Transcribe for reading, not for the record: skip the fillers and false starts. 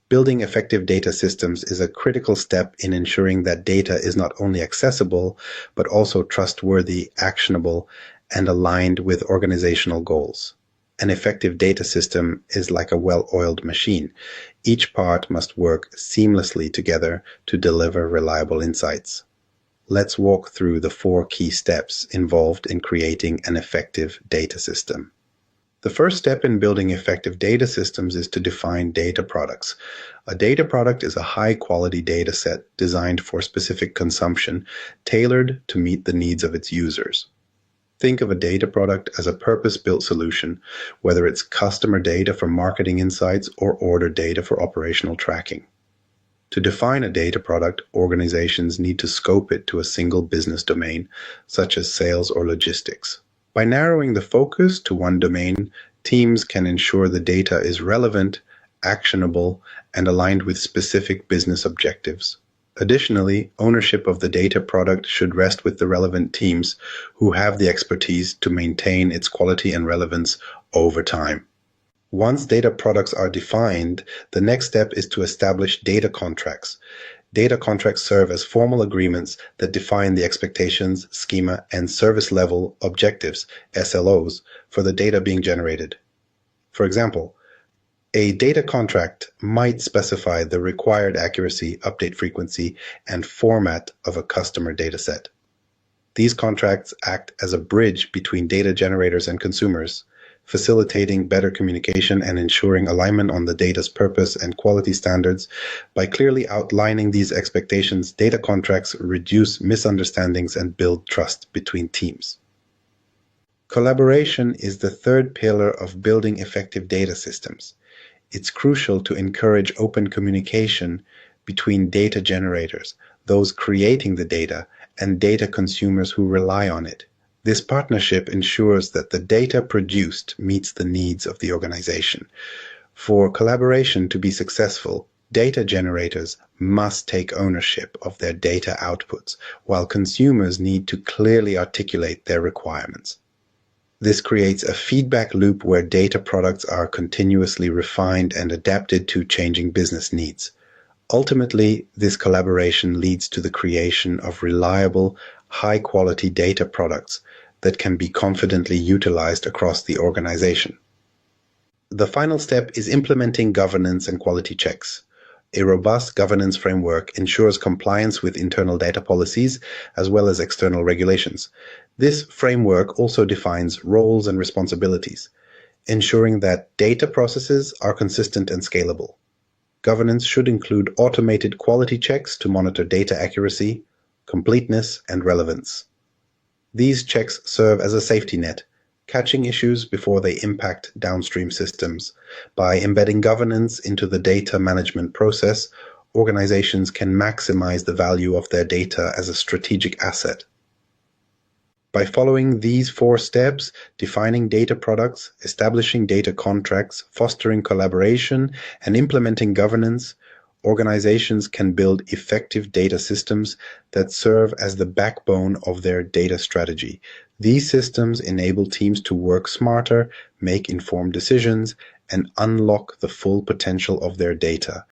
Building effective data systems is a critical step in ensuring that data is not only accessible, but also trustworthy, actionable, and aligned with organizational goals. An effective data system is like a well-oiled machine. Each part must work seamlessly together to deliver reliable insights. Let's walk through the 4 key steps involved in creating an effective data system. The first step in building effective data systems is to define data products. A data product is a high-quality data set designed for specific consumption, tailored to meet the needs of its users. Think of a data product as a purpose-built solution, whether it's customer data for marketing insights or order data for operational tracking. To define a data product, organizations need to scope it to a single business domain, such as sales or logistics. By narrowing the focus to one domain, teams can ensure the data is relevant, actionable, and aligned with specific business objectives. Additionally, ownership of the data product should rest with the relevant teams who have the expertise to maintain its quality and relevance over time. Once data products are defined, the next step is to establish data contracts. Data contracts serve as formal agreements that define the expectations, schema, and service level objectives, SLOs, for the data being generated. For example, a data contract might specify the required accuracy, update frequency, and format of a customer dataset. These contracts act as a bridge between data generators and consumers, facilitating better communication and ensuring alignment on the data's purpose and quality standards. By clearly outlining these expectations, data contracts reduce misunderstandings and build trust between teams. Collaboration is the third pillar of building effective data systems. It's crucial to encourage open communication between data generators, those creating the data, and data consumers who rely on it. This partnership ensures that the data produced meets the needs of the organization. For collaboration to be successful, data generators must take ownership of their data outputs, while consumers need to clearly articulate their requirements. This creates a feedback loop where data products are continuously refined and adapted to changing business needs. Ultimately, this collaboration leads to the creation of reliable, high-quality data products that can be confidently utilized across the organization. The final step is implementing governance and quality checks. A robust governance framework ensures compliance with internal data policies as well as external regulations. This framework also defines roles and responsibilities, ensuring that data processes are consistent and scalable. Governance should include automated quality checks to monitor data accuracy, completeness, and relevance. These checks serve as a safety net, catching issues before they impact downstream systems. By embedding governance into the data management process, organizations can maximize the value of their data as a strategic asset. By following these 4 steps, defining data products, establishing data contracts, fostering collaboration, and implementing governance, organizations can build effective data systems that serve as the backbone of their data strategy. These systems enable teams to work smarter, make informed decisions, and unlock the full potential of their data.